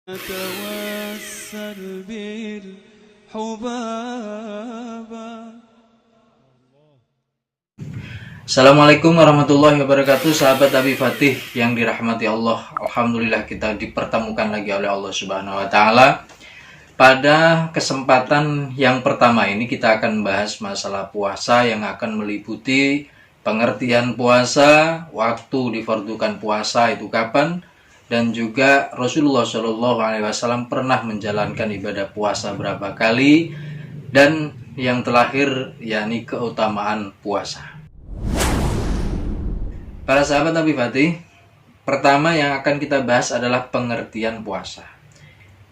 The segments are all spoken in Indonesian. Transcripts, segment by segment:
توسل بالحبابة. Assalamualaikum warahmatullahi wabarakatuh, sahabat Abi Fatih yang dirahmati Allah. Alhamdulillah kita dipertemukan lagi oleh Allah Subhanahu wa taala. Pada kesempatan yang pertama ini kita akan bahas masalah puasa yang akan meliputi pengertian puasa, waktu difardukan puasa itu kapan, dan juga Rasulullah Shallallahu Alaihi Wasallam pernah menjalankan ibadah puasa berapa kali, dan yang terakhir yakni keutamaan puasa. Para sahabat Nabi Fatih, pertama yang akan kita bahas adalah pengertian puasa.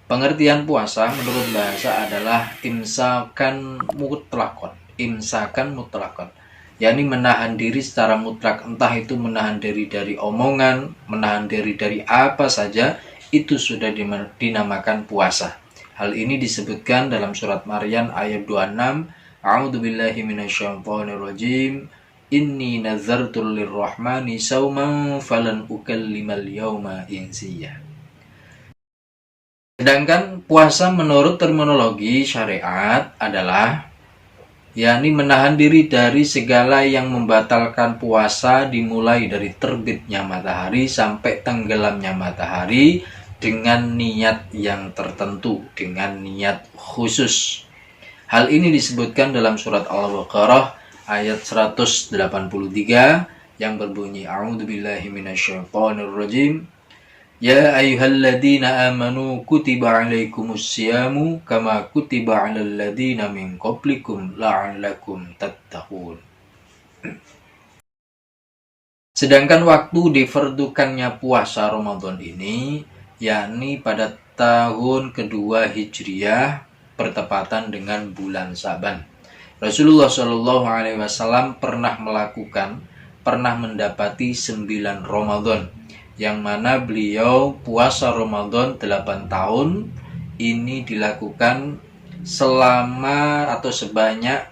Pengertian puasa menurut bahasa adalah imsakan mutlakon, yakni menahan diri secara mutlak, entah itu menahan diri dari omongan, menahan diri dari apa saja, itu sudah dinamakan puasa. Hal ini disebutkan dalam surat Maryam ayat 26, A'udzubillahi minasyaitonirrajim. Inni nazartul lirrahmani sauman falan ukallimal yauma insiya. Sedangkan puasa menurut terminologi syariat adalah yakni menahan diri dari segala yang membatalkan puasa, dimulai dari terbitnya matahari sampai tenggelamnya matahari dengan niat yang tertentu, dengan niat khusus. Hal ini disebutkan dalam surat Al-Baqarah ayat 183 yang berbunyi A'udzubillahi minasyaitonirrajim. Ya ayyuhalladzina amanu kutiba alaikumusyamu kama kutiba alal ladzina min qablikum la'allakum tattaqun. Sedangkan waktu difardukannya puasa Ramadan ini yakni pada tahun kedua Hijriah bertepatan dengan bulan Sa'ban. Rasulullah Shallallahu Alaihi Wasallam pernah mendapati 9 Ramadan, yang mana beliau puasa Ramadan 8 tahun. Ini dilakukan selama atau sebanyak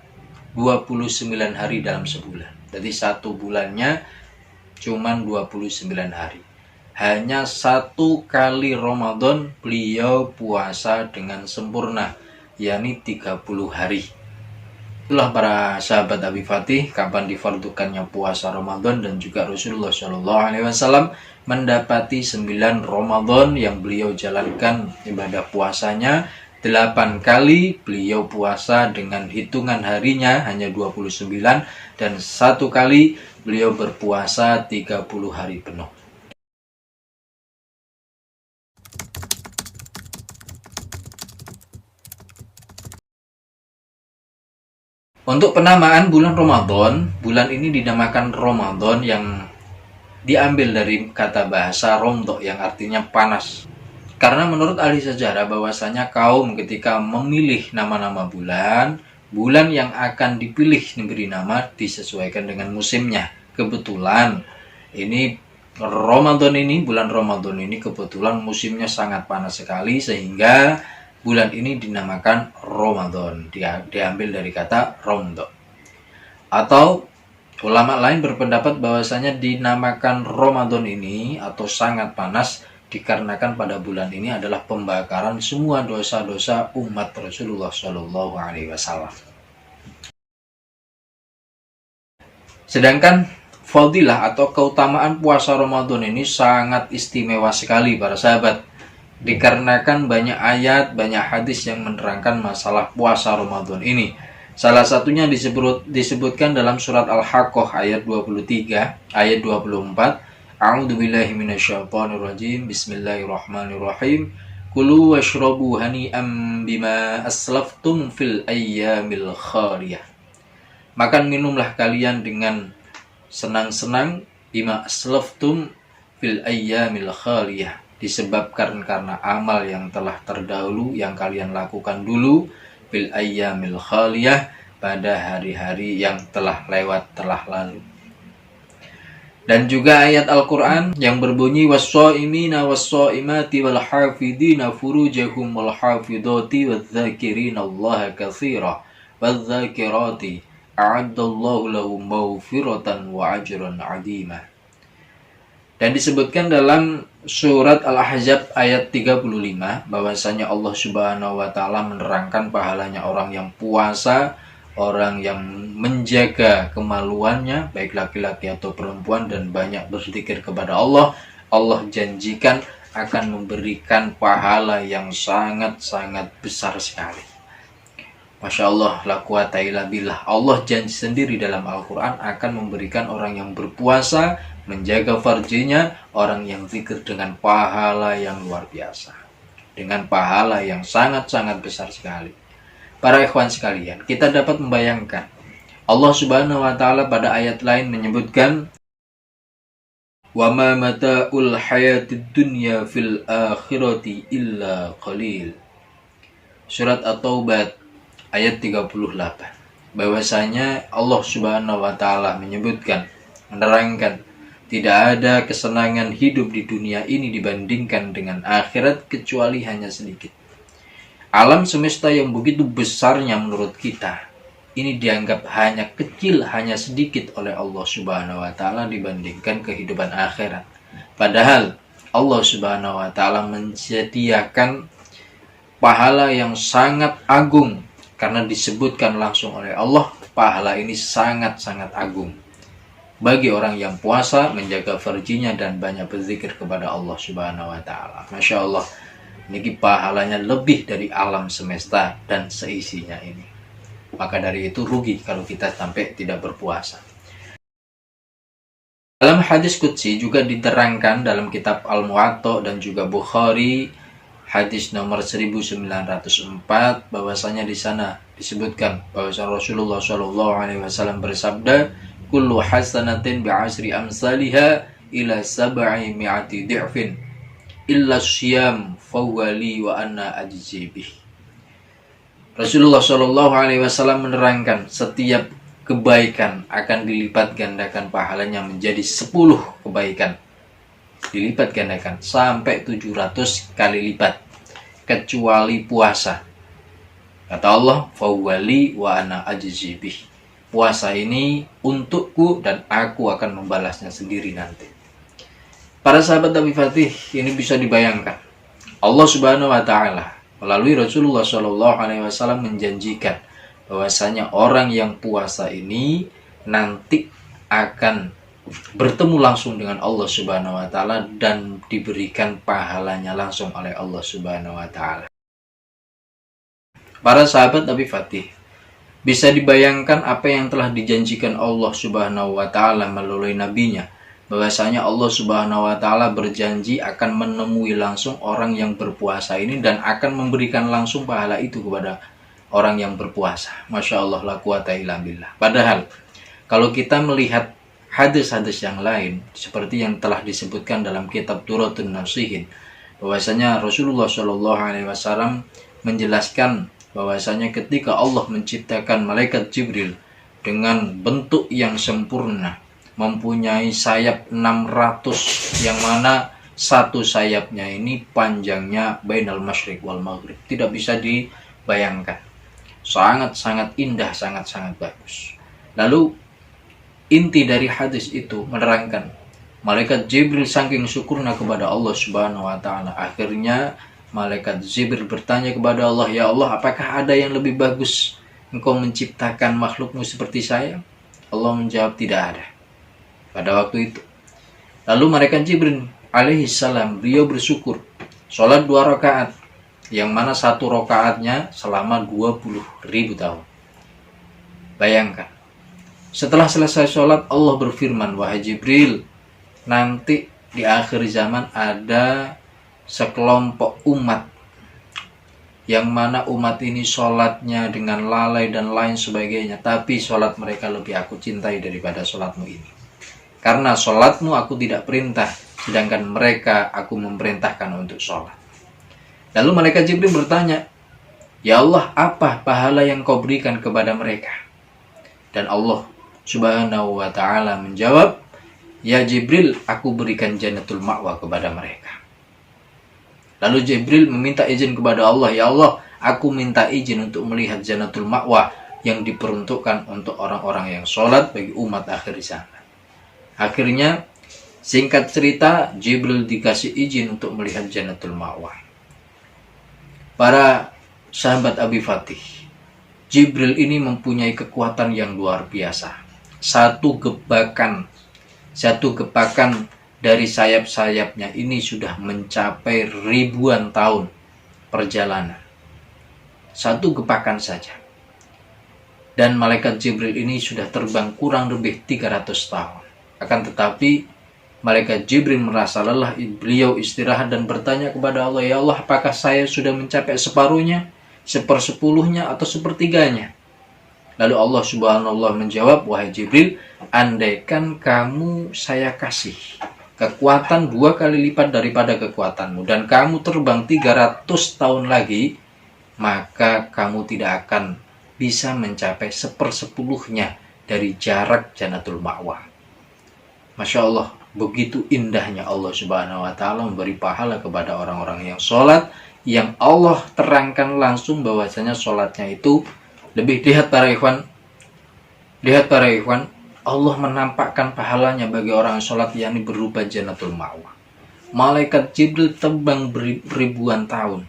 29 hari dalam sebulan. Jadi satu bulannya cuma 29 hari. Hanya satu kali Ramadan beliau puasa dengan sempurna, yakni 30 hari. Itulah para sahabat Abi Fatih, kapan difardukannya puasa Ramadan, dan juga Rasulullah Shallallahu Alaihi Wasallam mendapati 9 Ramadan yang beliau jalankan ibadah puasanya 8 kali. Beliau puasa dengan hitungan harinya hanya 29, dan satu kali beliau berpuasa 30 hari penuh. Untuk penamaan bulan Ramadan, bulan ini dinamakan Ramadan yang diambil dari kata bahasa romdo yang artinya panas. Karena menurut ahli sejarah bahwasanya kaum ketika memilih nama-nama bulan yang akan dipilih diberi nama disesuaikan dengan musimnya. Kebetulan ini bulan Ramadan ini kebetulan musimnya sangat panas sekali, sehingga bulan ini dinamakan Ramadan, diambil dari kata romdo. Atau ulama lain berpendapat bahwasanya dinamakan Ramadan ini atau sangat panas dikarenakan pada bulan ini adalah pembakaran semua dosa-dosa umat Rasulullah Shallallahu Alaihi Wasallam. Sedangkan fadilah atau keutamaan puasa Ramadan ini sangat istimewa sekali para sahabat, dikarenakan banyak ayat, banyak hadis yang menerangkan masalah puasa Ramadan ini. Salah satunya disebutkan dalam surat Al-Haqqah ayat 23, ayat 24. A'udzubillahi minasyaitonirrajim. Bismillahirrahmanirrahim. Kulu washrabu hani'am bima aslaftum fil ayyamil khaliyah. Makan minumlah kalian dengan senang-senang bima aslaftum fil ayyamil khaliyah, disebabkan karena amal yang telah terdahulu yang kalian lakukan dulu, bil ayyamil khaliyah, pada hari-hari yang telah lewat, telah lalu. Dan juga ayat Al-Quran yang berbunyi was-shaimina was-shaimati wal hafidina furujahum wal hafidati wadh-dhakirina Allaha katsira'addallahu lahum maghfiratan wa ajran 'azima. Dan disebutkan dalam surat Al-Ahzab ayat 35 bahwasanya Allah Subhanahu wa taala menerangkan pahalanya orang yang puasa, orang yang menjaga kemaluannya baik laki-laki atau perempuan dan banyak berzikir kepada Allah. Allah janjikan akan memberikan pahala yang sangat-sangat besar sekali. Masya Allah, la quwata illa billah. Allah janji sendiri dalam Al-Quran akan memberikan orang yang berpuasa, menjaga farjinya, orang yang zikir dengan pahala yang luar biasa. Dengan pahala yang sangat-sangat besar sekali. Para ikhwan sekalian, kita dapat membayangkan Allah Subhanahu wa taala pada ayat lain menyebutkan wa ma mata'ul hayatid dunya fil akhirati illa qalil. Surat At-Taubah ayat 38. Bahwasanya Allah Subhanahu wa taala menerangkan tidak ada kesenangan hidup di dunia ini dibandingkan dengan akhirat kecuali hanya sedikit. Alam semesta yang begitu besarnya menurut kita ini dianggap hanya kecil, hanya sedikit oleh Allah Subhanahu wa taala dibandingkan kehidupan akhirat. Padahal Allah Subhanahu wa taala menyediakan pahala yang sangat agung karena disebutkan langsung oleh Allah, pahala ini sangat-sangat agung bagi orang yang puasa, menjaga farjinya dan banyak berzikir kepada Allah Subhanahu wa taala. Masya Allah, ini pahalanya lebih dari alam semesta dan seisinya ini. Maka dari itu rugi kalau kita sampai tidak berpuasa. Dalam hadis qudsi juga diterangkan dalam kitab Al-Muwatta dan juga Bukhari hadis nomor 1904 bahwasanya di sana disebutkan bahwasanya Rasulullah Shallallahu alaihi wasallam bersabda, kullu hasanatin bi'asri amsalha ila sab'i mi'ati di'fin illa syiyam fawwali wa anna ajzi bih. Rasulullah Shallallahu alaihi wasallam menerangkan setiap kebaikan akan dilipat gandakan pahalanya menjadi 10 kebaikan. Dilipat gandakan sampai 700 kali lipat kecuali puasa. Kata Allah, fawwali wa ana ajzi bih. Puasa ini untukku dan aku akan membalasnya sendiri nanti. Para sahabat Nabi Fatih, ini bisa dibayangkan. Allah Subhanahu wa taala melalui Rasulullah Shallallahu alaihi wasallam menjanjikan bahwasanya orang yang puasa ini nanti akan bertemu langsung dengan Allah Subhanahu wa taala dan diberikan pahalanya langsung oleh Allah Subhanahu wa taala. Para sahabat Nabi Fatih, bisa dibayangkan apa yang telah dijanjikan Allah Subhanahu wa taala melalui nabinya, bahwasanya Allah Subhanahu wa taala berjanji akan menemui langsung orang yang berpuasa ini dan akan memberikan langsung pahala itu kepada orang yang berpuasa. Masya Allah, la quwata illa billah. Padahal kalau kita melihat hadis-hadis yang lain seperti yang telah disebutkan dalam kitab Duratun Nasihin, bahwasanya Rasulullah Shallallahu alaihi wasallam menjelaskan bahwasanya ketika Allah menciptakan malaikat Jibril dengan bentuk yang sempurna, mempunyai sayap 600 yang mana satu sayapnya ini panjangnya bainal masyriq wal maghrib, tidak bisa dibayangkan. Sangat-sangat indah, sangat-sangat bagus. Lalu inti dari hadis itu menerangkan malaikat Jibril saking syukurnya kepada Allah Subhanahu wa taala, akhirnya malaikat Jibril bertanya kepada Allah, ya Allah, apakah ada yang lebih bagus engkau menciptakan makhlukmu seperti saya? Allah menjawab, tidak ada pada waktu itu. Lalu malaikat Jibril alaihi salam, beliau bersyukur sholat 2 rakaat yang mana satu rakaatnya selama 20.000 tahun. Bayangkan, setelah selesai sholat Allah berfirman, wahai Jibril, nanti di akhir zaman ada sekelompok umat yang mana umat ini sholatnya dengan lalai dan lain sebagainya, tapi sholat mereka lebih aku cintai daripada sholatmu ini. Karena sholatmu aku tidak perintah, sedangkan mereka aku memerintahkan untuk sholat. Lalu malaikat Jibril bertanya, ya Allah, apa pahala yang kau berikan kepada mereka? Dan Allah Subhanahu wa ta'ala menjawab, ya Jibril, aku berikan jannatul ma'wa kepada mereka. Lalu Jibril meminta izin kepada Allah, ya Allah, aku minta izin untuk melihat jannatul ma'wa yang diperuntukkan untuk orang-orang yang sholat bagi umat akhir zaman. Akhirnya Singkat cerita, Jibril dikasih izin untuk melihat Jannatul Ma'wa. Para sahabat Abi Fatih, Jibril ini mempunyai kekuatan yang luar biasa. Satu gepakan dari sayap-sayapnya ini sudah mencapai ribuan tahun perjalanan. Satu gepakan saja. Dan malaikat Jibril ini sudah terbang kurang lebih 300 tahun. Akan tetapi malaikat Jibril merasa lelah, beliau istirahat dan bertanya kepada Allah, "Ya Allah, apakah saya sudah mencapai separuhnya, sepersepuluhnya, atau sepertiganya?" Lalu Allah Subhanallah menjawab, "Wahai Jibril, andaikan kamu saya kasih kekuatan 2 kali lipat daripada kekuatanmu, dan kamu terbang 300 tahun lagi, maka kamu tidak akan bisa mencapai sepersepuluhnya dari jarak Jannatul Ma'wa." Masya Allah, begitu indahnya Allah Subhanahu wa Ta'ala memberi pahala kepada orang-orang yang sholat, yang Allah terangkan langsung bahwasanya sholatnya itu lebih. Lihat para ikhwan, Allah menampakkan pahalanya bagi orang sholat, yakni berupa Jannatul Ma'wa. Malaikat Jibril terbang ribuan tahun,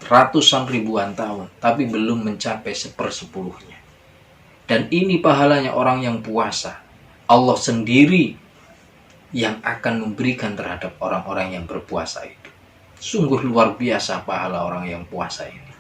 ratusan ribuan tahun, tapi belum mencapai sepersepuluhnya. Dan ini pahalanya orang yang puasa. Allah sendiri yang akan memberikan terhadap orang-orang yang berpuasa itu. Sungguh luar biasa pahala orang yang puasa ini.